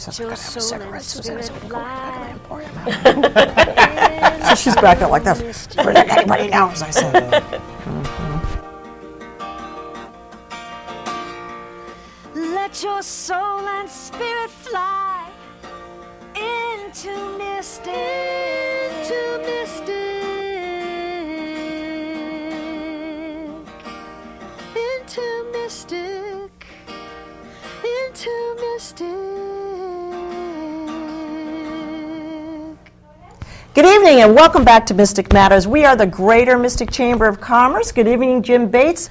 says, I'm going to have a cigarette. Suzanne said, go to the Emporium. So she's back up like this. Don't let anybody knows, I said. Let your soul and spirit fly into mystic, into mystic, into mystic. Good evening and welcome back to Mystic Matters. We are the Greater Mystic Chamber of Commerce. Good evening, Jim Bates,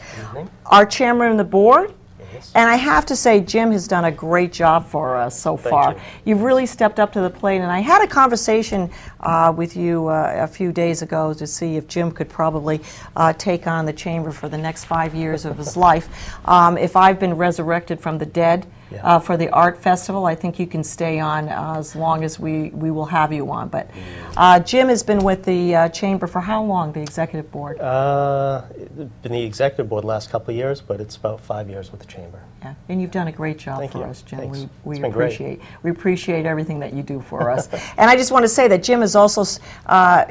our chairman of the board. And I have to say, Jim has done a great job for us so far. You've really stepped up to the plate, and I had a conversation with you a few days ago to see if Jim could probably take on the chamber for the next 5 years of his life. If I've been resurrected from the dead for the art festival, I think you can stay on as long as we will have you on. But Jim has been with the chamber for how long, the executive board? Been the executive board the last couple of years, but it's about 5 years with the chamber. Yeah, and you've done a great job for us, Jim. Thanks. We appreciate everything that you do for us. And I just want to say that Jim is also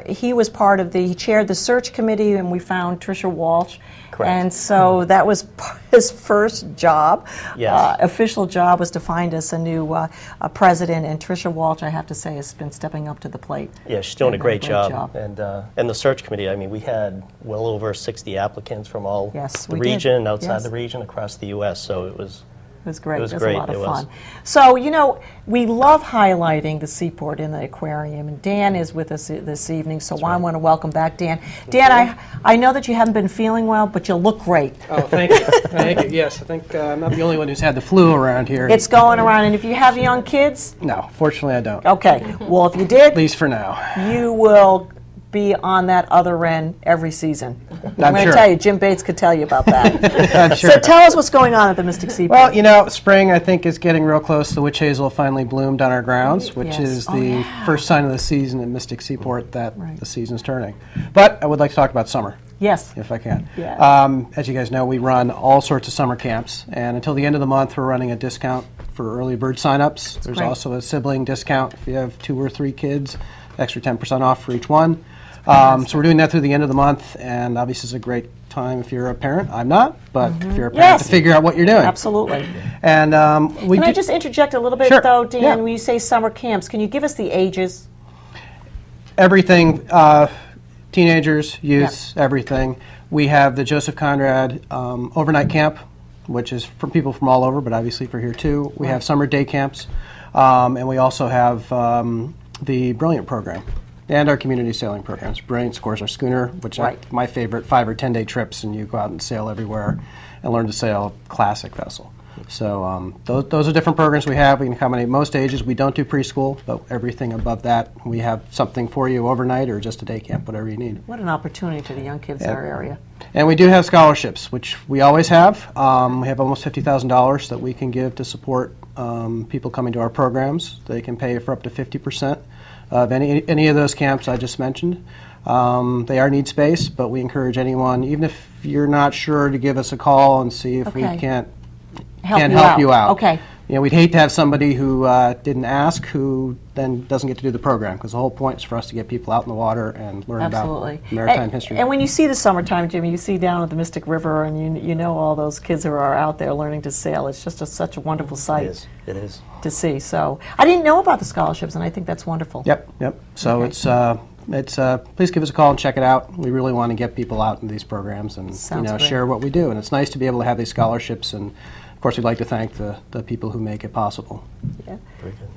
he was part of he chaired the search committee, and we found Tricia Walsh. Correct. And so that was his first job. Yes. Official job was to find us a new president, and Tricia Walsh, I have to say, has been stepping up to the plate. Yeah, she's doing a great job. And the search committee, I mean, we had well over 60 applicants from all the region, outside the region, across the U.S., so it was great. It was great. great. A lot of fun. So, you know, we love highlighting the seaport in the aquarium, and Dan is with us this evening, so I want to welcome back Dan. Dan, I know that you haven't been feeling well, but you look great. Oh, thank you. Thank you. Yes, I think I'm not the only one who's had the flu around here. It's going around, and if you have young kids? No, fortunately I don't. Okay. Well, if you did, at least for now, you will be on that other end every season. I'm going to sure. tell you, Jim Bates could tell you about that. I'm sure. So tell us what's going on at the Mystic Seaport. Well, you know, spring I think is getting real close. The witch hazel finally bloomed on our grounds, which is the first sign of the season at Mystic Seaport that the season's turning. But I would like to talk about summer. Yes. If I can. Yeah. As you guys know, we run all sorts of summer camps, and until the end of the month we're running a discount for early bird signups. There's also a sibling discount if you have 2 or 3 kids, extra 10% off for each one. So we're doing that through the end of the month, and obviously it's a great time if you're a parent. I'm not, but if you're a parent, to figure out what you're doing. Absolutely. And can I just interject a little bit, though, Dan? Yeah. When you say summer camps, can you give us the ages? Everything, teenagers, youths, everything. We have the Joseph Conrad overnight camp, which is for people from all over, but obviously for here too. We have summer day camps, and we also have the Brilliant program. And our community sailing programs. Brilliant, of course, our schooner, which are my favorite 5 or 10 day trips, and you go out and sail everywhere and learn to sail a classic vessel. So those are different programs we have. We can accommodate most ages. We don't do preschool, but everything above that, we have something for you overnight or just a day camp, whatever you need. What an opportunity for the young kids in our area. And we do have scholarships, which we always have. We have almost $50,000 that we can give to support people coming to our programs. They can pay for up to 50%. Of any of those camps I just mentioned. They are needs-based, but we encourage anyone, even if you're not sure, to give us a call and see if we can't help you out. Okay. You know, we'd hate to have somebody who didn't ask who then doesn't get to do the program, because the whole point is for us to get people out in the water and learn about maritime history. And when you see the summertime, Jimmy, you see down at the Mystic River, and you know all those kids who are out there learning to sail. It's just such a wonderful sight. It is. To see. So I didn't know about the scholarships, and I think that's wonderful. Yep. So it's please give us a call and check it out. We really want to get people out in these programs and share what we do. And it's nice to be able to have these scholarships. And of course, we'd like to thank the people who make it possible. Yeah.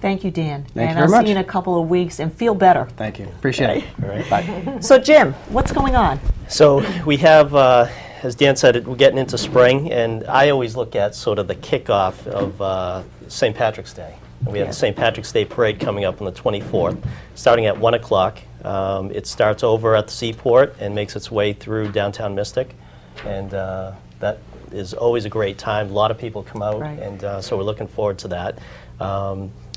Thank you, Dan. Thank you very much. I'll see you in a couple of weeks, and feel better. Thank you. Appreciate it. All right. Bye. So, Jim, what's going on? So we have, as Dan said, we're getting into spring, and I always look at sort of the kickoff of St. Patrick's Day. And we have the St. Patrick's Day Parade coming up on the 24th, starting at 1 o'clock. It starts over at the seaport and makes its way through downtown Mystic, and that is always a great time. A lot of people come out, and so we're looking forward to that.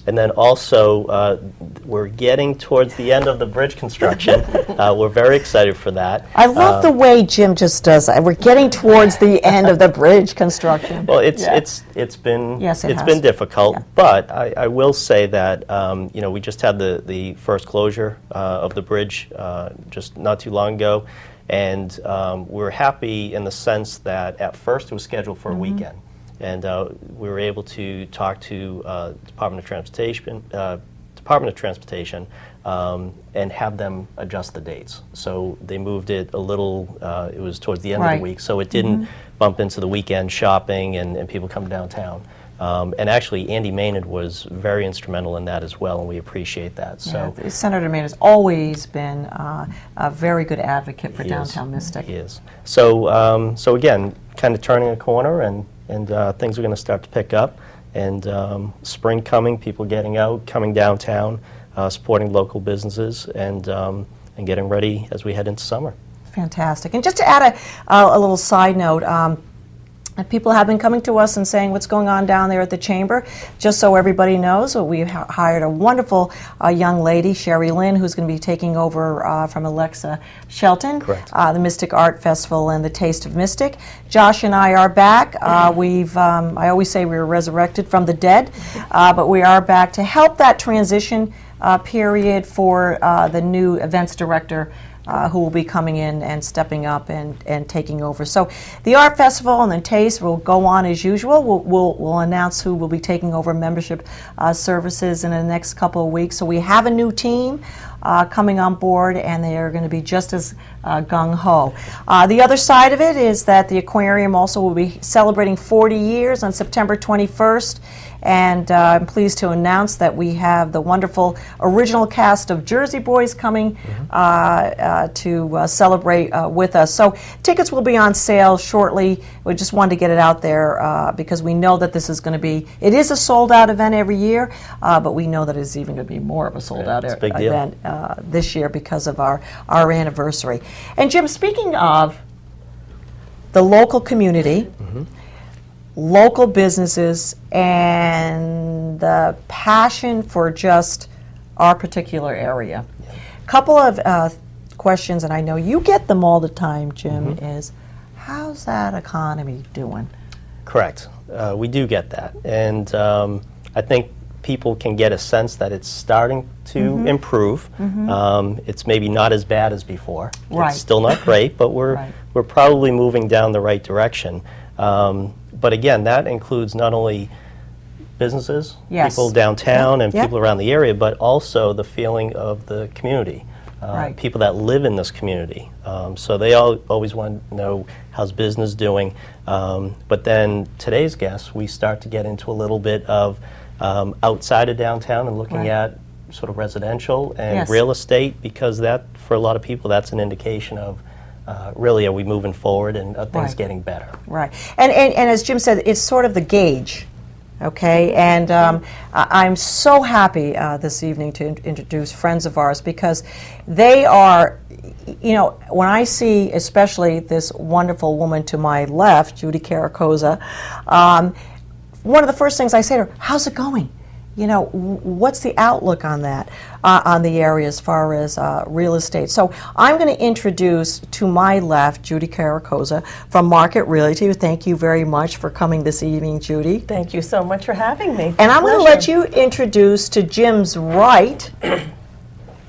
And then also, we're getting towards the end of the bridge construction. We're very excited for that. I love the way Jim just does that. We're getting towards the end of the bridge construction. Well, it's been Yes, it has. been difficult, Yeah. but I will say that you know, we just had the first closure of the bridge just not too long ago, and we're happy in the sense that at first it was scheduled for a weekend, and we were able to talk to Department of Transportation, and have them adjust the dates. So they moved it a little. It was towards the end of Right. the week, so it didn't bump into the weekend shopping and people come downtown. And actually, Andy Maynard was very instrumental in that as well, and we appreciate that. So Yeah, Senator Maynard has always been a very good advocate for he is. downtown Mystic. He is. So, so again, kind of turning a corner, and things are going to start to pick up. And spring coming, people getting out, coming downtown, supporting local businesses, and getting ready as we head into summer. Fantastic. And just to add a little side note, people have been coming to us and saying what's going on down there at the Chamber. Just so everybody knows, we hired a wonderful young lady, Sherry Lynn, who's going to be taking over from Alexa Shelton. Correct. The Mystic Art Festival and the Taste of Mystic. Josh and I are back. I always say we were resurrected from the dead, but we are back to help that transition period for the new events director who will be coming in and stepping up and taking over. So the Art Festival and the Taste will go on as usual. We'll announce who will be taking over membership services in the next couple of weeks. So we have a new team coming on board, and they are going to be just as gung-ho. The other side of it is that the aquarium also will be celebrating 40 years on September 21st. And I'm pleased to announce that we have the wonderful original cast of Jersey Boys coming to celebrate with us. So tickets will be on sale shortly. We just wanted to get it out there because we know that this is going to be, it is a sold-out event every year, but we know that it's even going to be more of a sold-out It's a big deal. event this year because of our anniversary. And Jim, speaking of the local community, local businesses, and the passion for just our particular area. Couple of questions, and I know you get them all the time, Jim, is how's that economy doing? Correct. We do get that. And I think people can get a sense that it's starting to improve. It's maybe not as bad as before. Right. It's still not great, but we're probably moving down the right direction. But again, that includes not only businesses, Yes. people downtown, and Yep. people around the area, but also the feeling of the community. Right. People that live in this community. So they always want to know how's business doing. But then today's guests, we start to get into a little bit of outside of downtown and looking Right. at sort of residential and Yes. real estate, because that, for a lot of people, that's an indication of really, are we moving forward and are things Right. getting better? Right. And as Jim said, it's sort of the gauge, okay? And I'm so happy this evening to introduce friends of ours, because they are, you know, when I see especially this wonderful woman to my left, Judy Caracosa, one of the first things I say to her, how's it going? You know, what's the outlook on that, on the area as far as real estate? So I'm going to introduce to my left Judy Caracosa from Market Realty. Thank you very much for coming this evening, Judy. Thank you so much for having me. And I'm going to Pleasure. let you introduce to Jim's right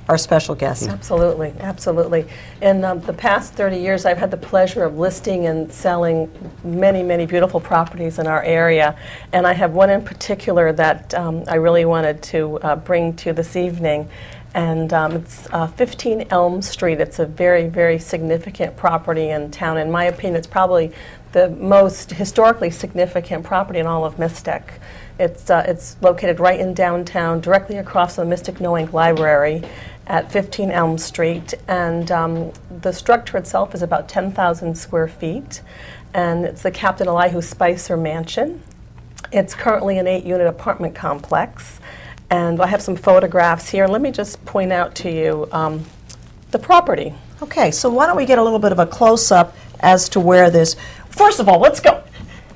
our special guest. Absolutely, absolutely. In the past 30 years, I've had the pleasure of listing and selling many, many beautiful properties in our area. And I have one in particular that I really wanted to bring to this evening. And it's 15 Elm Street. It's a very, very significant property in town. In my opinion, it's probably the most historically significant property in all of Mystic. It's located right in downtown, directly across from the Mystic No Ink Library at 15 Elm Street. And the structure itself is about 10,000 square feet. And it's the Captain Elihu Spicer Mansion. It's currently an 8-unit apartment complex. And I have some photographs here. Let me just point out to you the property. Okay, so why don't we get a little bit of a close-up as to where this... First of all, let's go.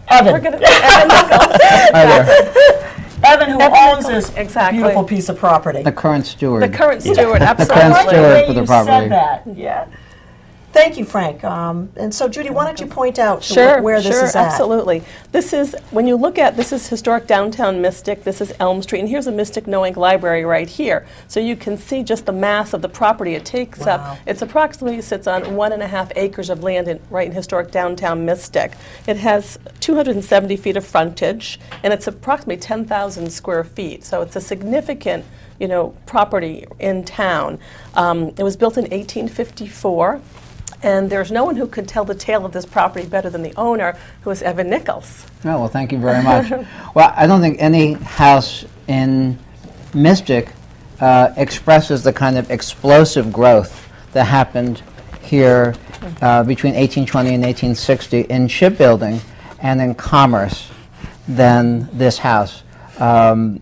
Evan. We're going to Evan Nichols. Hi there. Evan, who Evan owns Nichols, this exactly. beautiful piece of property. The current steward. The current steward, current absolutely. steward for the you property. said that. Yeah. Thank you, Frank. And so, Judy, why don't you point out to Sure, where this sure, is at? absolutely. This is, when you look at, this is historic downtown Mystic, this is Elm Street, and here's a Mystic Knowing Library right here. So you can see just the mass of the property it takes Wow. up. It's approximately sits on 1.5 acres of land right in historic downtown Mystic. It has 270 feet of frontage, and it's approximately 10,000 square feet. So it's a significant, property in town. It was built in 1854. And there's no one who could tell the tale of this property better than the owner, who is Evan Nichols. Oh, well, thank you very much. Well, I don't think any house in Mystic expresses the kind of explosive growth that happened here between 1820 and 1860 in shipbuilding and in commerce than this house. Built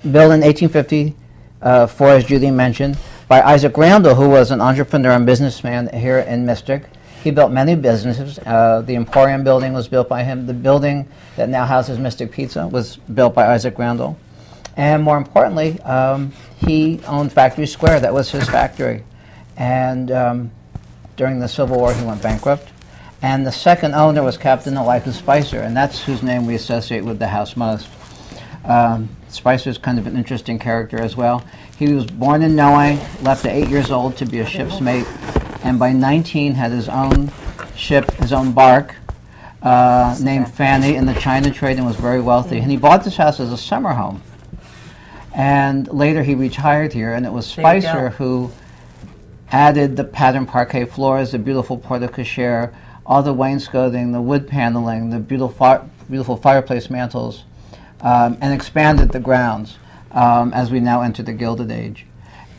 in 1854, as Judy mentioned, by Isaac Randall, who was an entrepreneur and businessman here in Mystic. He built many businesses. The Emporium building was built by him. The building that now houses Mystic Pizza was built by Isaac Randall. And more importantly, he owned Factory Square. That was his factory. And during the Civil War, he went bankrupt. And the second owner was Captain Elihu Spicer, and that's whose name we associate with the house most. Spicer's kind of an interesting character as well. He was born in Knowing, left at 8 years old to be a ship's mate, and by 19 had his own ship, his own bark, named Fanny in the China trade, and was very wealthy. And he bought this house as a summer home. And later he retired here, and it was Spicer who added the patterned parquet floors, the beautiful porte-cochere, all the wainscoting, the wood paneling, the beautiful fireplace mantels, and expanded the grounds as we now enter the Gilded Age.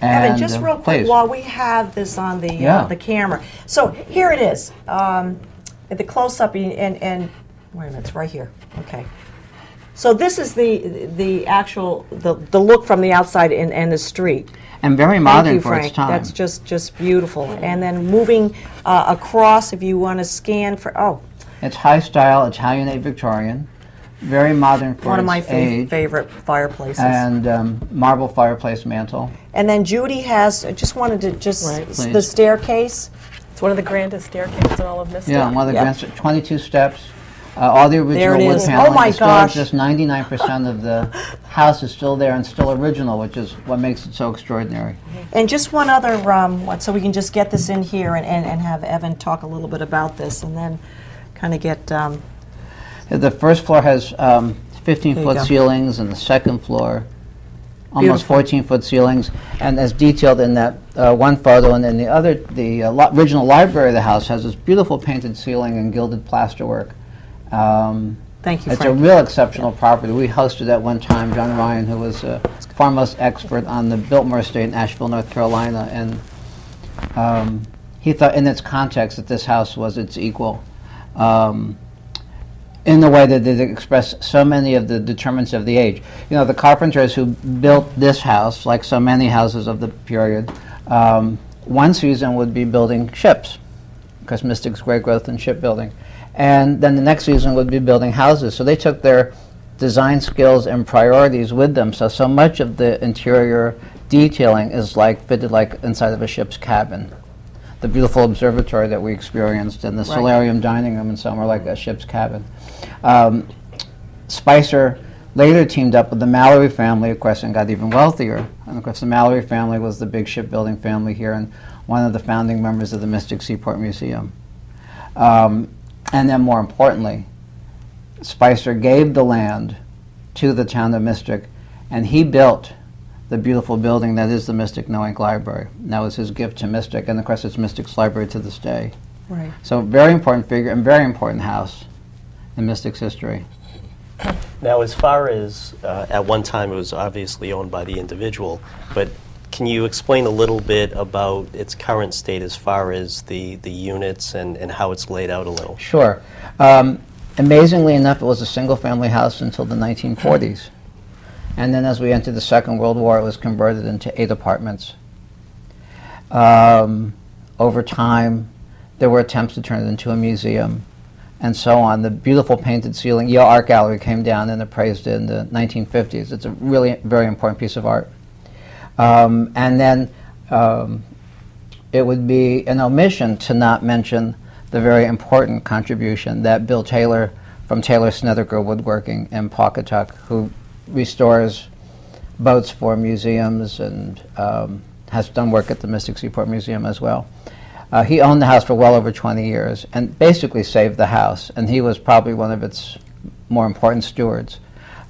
Evan, just real quick, while we have this on the camera. So here it is, at the close-up, and wait a minute, it's right here. Okay. So this is the actual, the look from the outside and the street. And very modern for Frank. its time. That's just beautiful. And then moving across, if you want to scan for, It's high style, Italianate Victorian, very modern for one of its my age, favorite fireplaces. and marble fireplace mantle. And then Judy has, I just wanted to Please. the staircase. It's one of the grandest staircases in all of Mystic. Yeah, one of the Yep. grand, 22 steps. All the There original it wood is. paneling Oh my is still gosh. just 99% of the house is still there and still original, which is what makes it so extraordinary. And just one other one, so we can just get this in here and have Evan talk a little bit about this, and then kind of get. The first floor has There you 15-foot go. ceilings, and the second floor almost Beautiful. 14-foot ceilings. And as detailed in that one photo, and then the other, the original library of the house has this beautiful painted ceiling and gilded plasterwork. Thank you, It's Frank. a real exceptional property. We hosted at one time John Ryan, who was a foremost expert on the Biltmore Estate in Asheville, North Carolina, and he thought in its context that this house was its equal. In the way that it expressed so many of the determinants of the age. You know, the carpenters who built this house, like so many houses of the period, one season would be building ships, because Mystic's great growth in shipbuilding. And then the next season would be building houses. So they took their design skills and priorities with them. So much of the interior detailing is fitted like inside of a ship's cabin. The beautiful observatory that we experienced and the solarium dining room and so on were like a ship's cabin. Spicer later teamed up with the Mallory family, of course, and got even wealthier. And of course, the Mallory family was the big shipbuilding family here and one of the founding members of the Mystic Seaport Museum. And then more importantly, Spicer gave the land to the town of Mystic, and he built the beautiful building that is the Mystic Knowing Library. And that was his gift to Mystic, and of course it's Mystic's library to this day. Right. So very important figure and very important house in Mystic's history. Now, as far as, at one time it was obviously owned by the individual, but can you explain a little bit about its current state as far as the units and how it's laid out a little? Sure. Amazingly enough, it was a single-family house until the 1940s. And then as we entered the Second World War, it was converted into 8 apartments. Over time, there were attempts to turn it into a museum. and so on. The beautiful painted ceiling. Yale Art Gallery came down and appraised it in the 1950s. It's a really very important piece of art. And then it would be an omission to not mention the very important contribution that Bill Taylor from Taylor Snedeker Woodworking in Pawcatuck, who restores boats for museums and has done work at the Mystic Seaport Museum as well. He owned the house for well over 20 years and basically saved the house, and he was probably one of its more important stewards.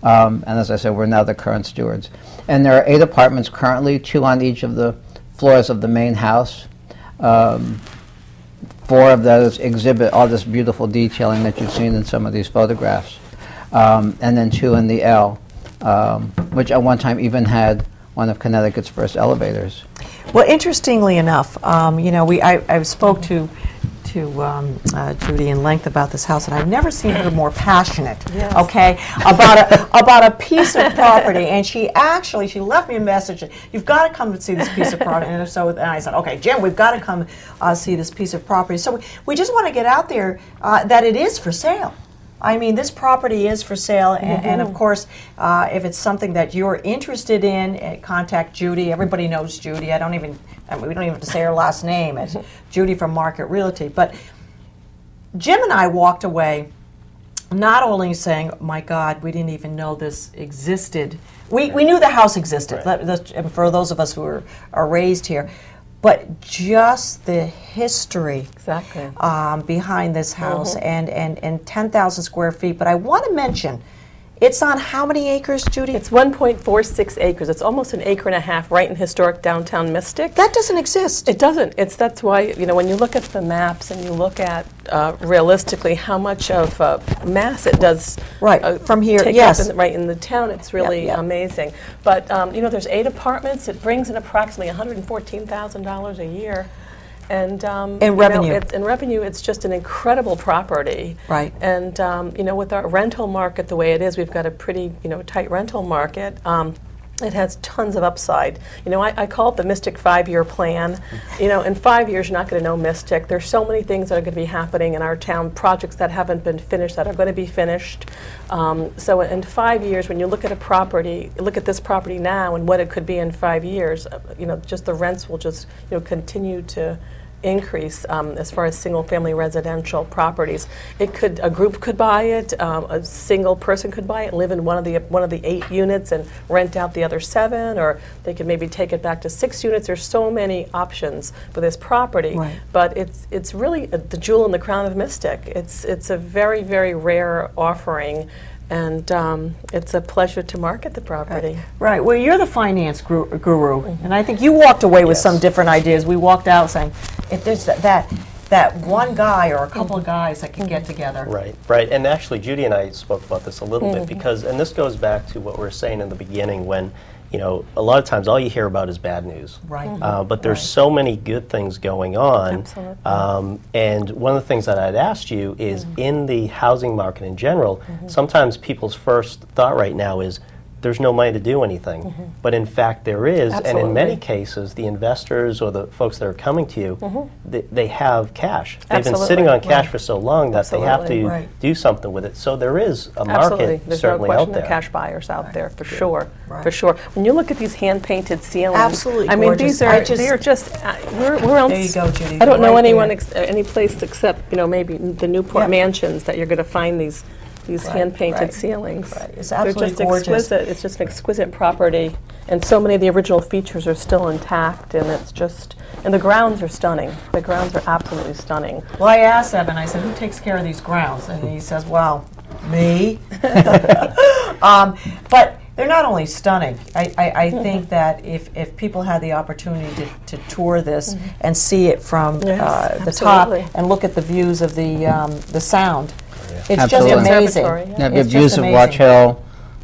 And as I said, we're now the current stewards. And there are 8 apartments currently, 2 on each of the floors of the main house. 4 of those exhibit all this beautiful detailing that you've seen in some of these photographs. And then 2 in the L, which at one time even had one of Connecticut's first elevators. Well, interestingly enough, you know, I spoke to Judy in length about this house, and I've never seen her more passionate. Yes. Okay, about a piece of property, and she left me a message. You've got to come and see this piece of property. And so, and I said, okay, Jim, we've got to come see this piece of property. So we just want to get out there that it is for sale. I mean, this property is for sale, and of course, if it's something that you're interested in, contact Judy. Everybody knows Judy. We don't even have to say her last name. It's Judy from Market Realty. But Jim and I walked away not only saying, my God, we didn't even know this existed. We knew the house existed, right. For those of us who are raised here. But just the history Exactly. Behind this house and 10,000 square feet. But I want to mention, it's on how many acres, Judy? It's 1.46 acres. It's almost an acre and a half right in historic downtown Mystic. That doesn't exist. It doesn't. That's why, you know, when you look at the maps and you look at realistically how much of mass it does from here, take yes. up right in the town, it's really amazing. But, you know, there's 8 apartments. It brings in approximately $114,000 a year. And in revenue. In revenue, it's just an incredible property. Right. And you know, with our rental market the way it is, we've got a pretty tight rental market. It has tons of upside. You know, I call it the Mystic 5-year plan. You know, in 5 years, you're not going to know Mystic. There's so many things that are going to be happening in our town, projects that haven't been finished that are going to be finished. So in 5 years, when you look at a property, look at this property now and what it could be in 5 years, you know, just the rents will just continue to increase as far as single-family residential properties. A group could buy it, a single person could buy it and live in one of the 8 units and rent out the other 7, or they could maybe take it back to 6 units. There's so many options for this property, but it's really the jewel in the crown of Mystic. It's a very, very rare offering. And it's a pleasure to market the property. Right. Well, you're the finance guru, and I think you walked away with some different ideas. We walked out saying, if there's that one guy or a couple of guys that can get together. Right. And actually, Judy and I spoke about this a little bit because, and this goes back to what we were saying in the beginning when, you know, a lot of times all you hear about is bad news. Right. But there's so many good things going on. Absolutely. And one of the things that I'd asked you is in the housing market in general, sometimes people's first thought right now is there's no money to do anything. But in fact there is, and in many cases the investors or the folks that are coming to you, they have cash. They've been sitting on cash for so long that they have to do something with it. So there is a market There's certainly no question out there. of cash buyers out there for sure. For sure. When you look at these hand-painted ceilings, absolutely I mean, gorgeous. They're just where else? There you go, Judy. I don't know anyone any place except maybe the Newport Mansions that you're going to find these hand-painted ceilings. It's absolutely They're just gorgeous. exquisite. It's just an exquisite property, and so many of the original features are still intact, and and the grounds are stunning. The grounds are absolutely stunning. Well, I asked Evan, I said, who takes care of these grounds? And he says, well, me. But they're not only stunning. I think that if people had the opportunity to tour this and see it from the top and look at the views of the sound, it's just amazing. The views of Watch Hill,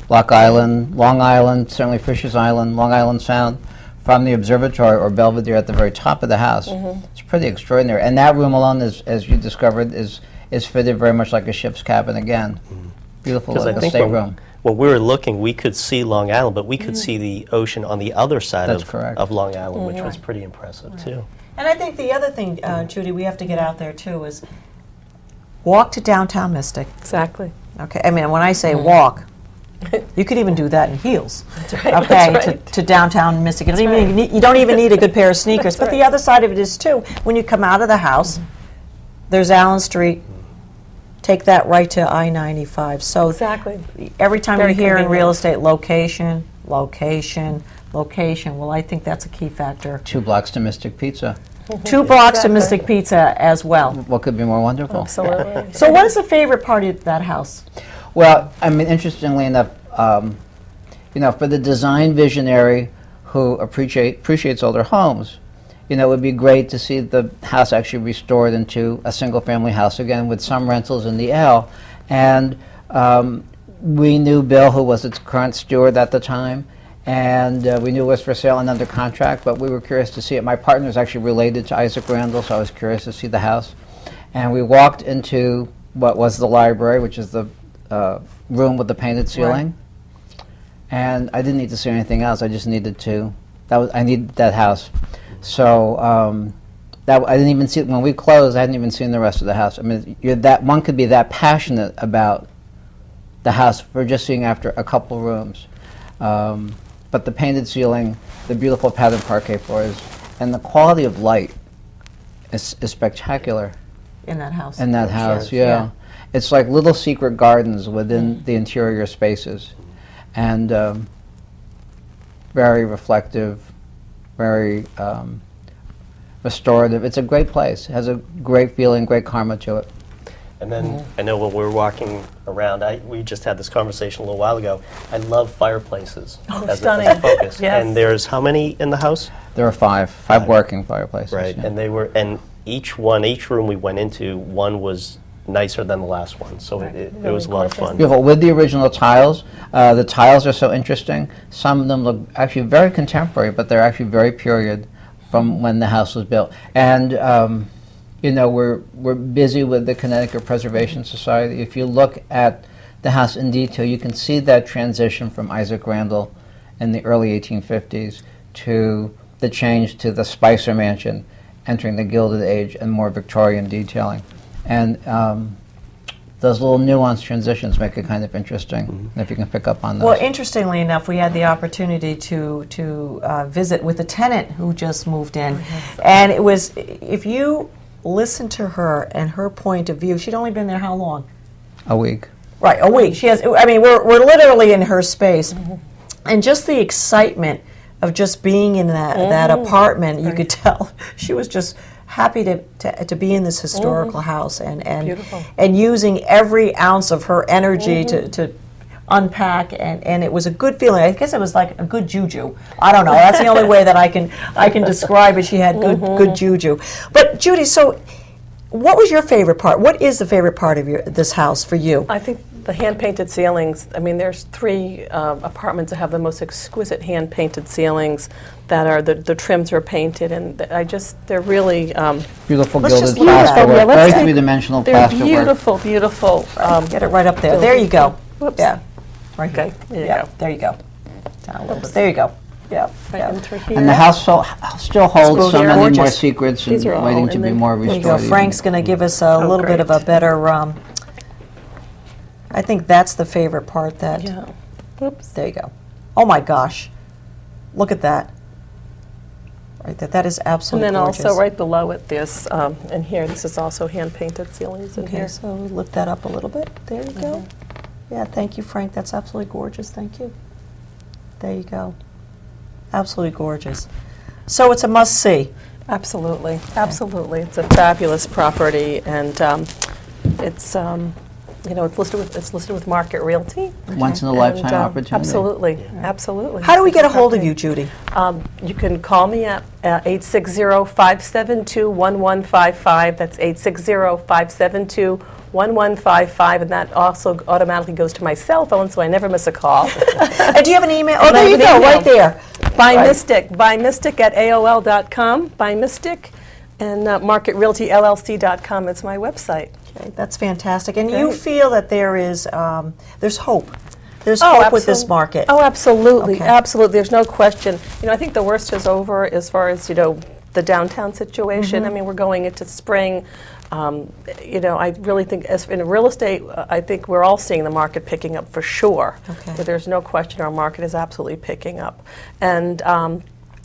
Lock Island, Long Island, certainly Fisher's Island, Long Island Sound, from the observatory or Belvedere at the very top of the house. It's pretty extraordinary. And that room alone, as you discovered, is fitted very much like a ship's cabin again. Beautiful, like a stateroom. When we were looking, we could see Long Island, but we could see the ocean on the other side of Long Island, which was pretty impressive too. And I think the other thing, Judy, we have to get out there too is walk to downtown Mystic. Exactly. Okay, I mean, when I say walk, you could even do that in heels. That's right. Okay, That's right. to downtown Mystic. You don't even need a good pair of sneakers. But the other side of it is, too, when you come out of the house, there's Allen Street. Take that right to I-95. So Exactly. every time Very you hear in convenient. real estate, location, location, location, well, I think that's a key factor. 2 blocks to Mystic Pizza. 2 blocks to Exactly. Mystic Pizza as well. What could be more wonderful? Absolutely. So what is the favorite part of that house? Well, I mean, interestingly enough, you know, for the design visionary who appreciates older homes, you know, it would be great to see the house actually restored into a single-family house again with some rentals in the L. And we knew Bill, who was its current steward at the time, and we knew it was for sale and under contract, but we were curious to see it. My partner is actually related to Isaac Randall, so I was curious to see the house. And we walked into what was the library, which is the room with the painted ceiling. And I didn't need to see anything else. I just needed to. I needed that house. So I didn't even see when we closed. I hadn't even seen the rest of the house. I mean, one could be that passionate about the house for just seeing after a couple rooms. But the painted ceiling, the beautiful patterned parquet floors, and the quality of light is spectacular In that house. in that house. Sure, Yeah. It's like little secret gardens within the interior spaces, and very reflective, very restorative. It's a great place. It has a great feeling, great karma to it. And then I know when we were walking around, we just had this conversation a little while ago. I love fireplaces as stunning. a focus. Yes. And there's how many in the house? There are five working fireplaces. Right. yeah. And they were, and each room we went into, one was nicer than the last one. So it was a lot of fun. Beautiful. With the original tiles, the tiles are so interesting. Some of them look actually very contemporary, but they're actually very period from when the house was built. And you know, we're busy with the Connecticut Preservation Society. If you look at the house in detail, you can see that transition from Isaac Randall in the early 1850s to the change to the Spicer Mansion, entering the Gilded Age and more Victorian detailing. And those little nuanced transitions make it kind of interesting, if you can pick up on those. Well, interestingly enough, we had the opportunity to visit with a tenant who just moved in. And it was, if you listen to her and her point of view, she'd only been there how long? A week. Right, a week. She has, I mean, we're literally in her space. And just the excitement of just being in that apartment, you could tell she was just happy to be in this historical house and using every ounce of her energy to unpack, and it was a good feeling. I guess it was like a good juju. I don't know. That's the only way that I can describe it. She had good juju. But Judy, so what was your favorite part? What is the favorite part of this house for you? I think the hand-painted ceilings. I mean, there's 3 apartments that have the most exquisite hand-painted ceilings that are, the trims are painted, and they're really Beautiful Let's just gilded look at plasterwork, them. very three-dimensional they're plasterwork. beautiful, beautiful. Get it right up there. There you go. Whoops. Yeah. Right Okay, there. there you Yeah, go. there you go. Down a little bit. There you go. Yeah. Right yeah. into here. And the house still holds These so are many more gorgeous. secrets and These are all waiting to in be the- more There you restored. go. Frank's going to give us a little bit of a great. better. I think that's the favorite part. That. Yeah. Whoops. There you go. Oh my gosh, look at that. Right there. That is And absolutely then gorgeous. also right below it, this and here, this is also hand-painted ceilings in Okay, here. so lift that up a little bit. There you go. Yeah, thank you, Frank. That's absolutely gorgeous. Thank you. There you go. Absolutely gorgeous. So it's a must-see. Absolutely, absolutely. It's a fabulous property, and it's you know, it's listed with Market Realty. Once in a lifetime And, opportunity. Absolutely, absolutely. How do we get a hold of you, Judy? You can call me at 860-572-1155. That's 860-572-1155, and that also automatically goes to my cell phone, so I never miss a call. And do you have an email? Oh, And I there you have go, an email. right there. By Right. Mystic at AOL.com, by Mystic, and MarketRealtyLLC.com is my website. Okay, that's fantastic. And you Great. feel that there's hope. There's hope with this market. Oh, absolutely, Okay. absolutely. There's no question. You know, I think the worst is over as far as, you know, the downtown situation. I mean, we're going into spring. You know, I really think, as in real estate, I think we're all seeing the market picking up for sure. Okay. But there's no question our market is absolutely picking up. And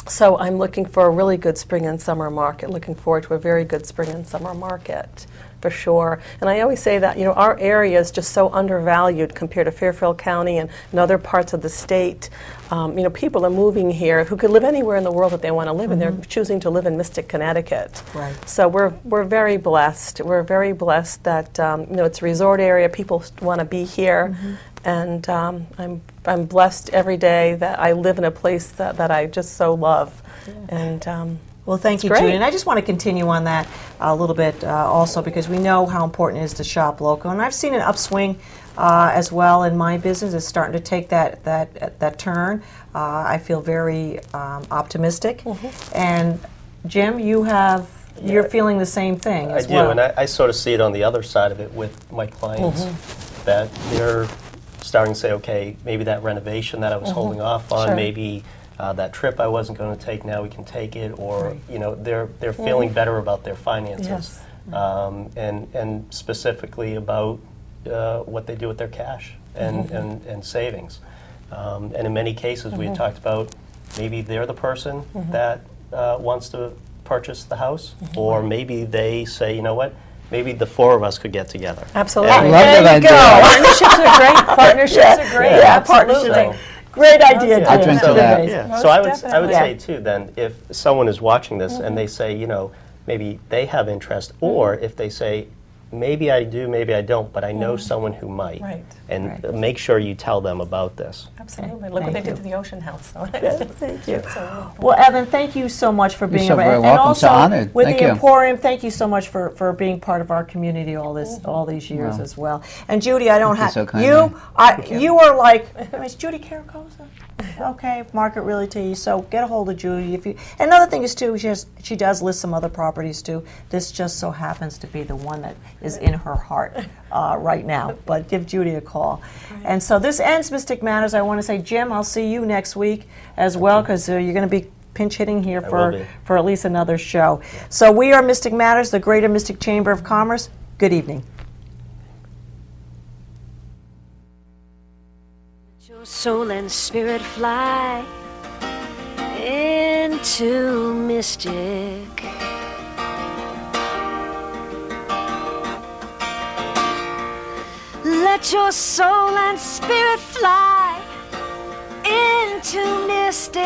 so I'm looking for a really good spring and summer market, looking forward to a very good spring and summer market, for sure. And I always say that, you know, our area is just so undervalued compared to Fairfield County and other parts of the state. You know, people are moving here who could live anywhere in the world that they want to live, and they're choosing to live in Mystic, Connecticut. Right. So we're very blessed. We're very blessed that you know, it's a resort area. People want to be here, and I'm blessed every day that I live in a place that I just so love. And Well, thank you, great. Judy. And I just want to continue on that a little bit also, because we know how important it is to shop local. And I've seen an upswing as well in my business. It's starting to take that turn. I feel very optimistic. And Jim, you're feeling the same thing as I do, well. and I sort of see it on the other side of it with my clients, that they're starting to say, okay, maybe that renovation that I was holding off on, Sure. maybe that trip I wasn't going to take, now we can take it, or you know, they're feeling better about their finances, and specifically about what they do with their cash and savings. And in many cases, we had talked about maybe they're the person that wants to purchase the house, or maybe they say, you know what, maybe the four of us could get together. absolutely. I love that idea. Partnerships are great. Partnerships are great. Yeah, Absolutely. partnerships are great idea, Jim. I'll drink to that. Yeah. So I would definitely. say too then, if someone is watching this and they say, you know, maybe they have interest, or if they say, maybe I do, maybe I don't, but I know someone who might. Right. And make sure you tell them about this. Absolutely. Look what they did to the Ocean House. So Thank you. So, Well, Evan, thank you so much for being so over. very And welcome. also So honored. with Thank the you. Emporium, thank you so much for being part of our community all these years Well. as well. And Judy, I don't Thank you have so kindly. you are like, is Judy Caracosa? Okay, Market Realty. So get a hold of Judy if you. Another thing is too, she does list some other properties too. This just so happens to be the one that is in her heart right now. But give Judy a call. And so this ends Mystic Matters. I want to say, Jim, I'll see you next week as well, because you're going to be pinch hitting here will for at least another show. So we are Mystic Matters, the Greater Mystic Chamber of Commerce. Good evening. Your soul and spirit fly into Mystic. Let your soul and spirit fly into Mystic.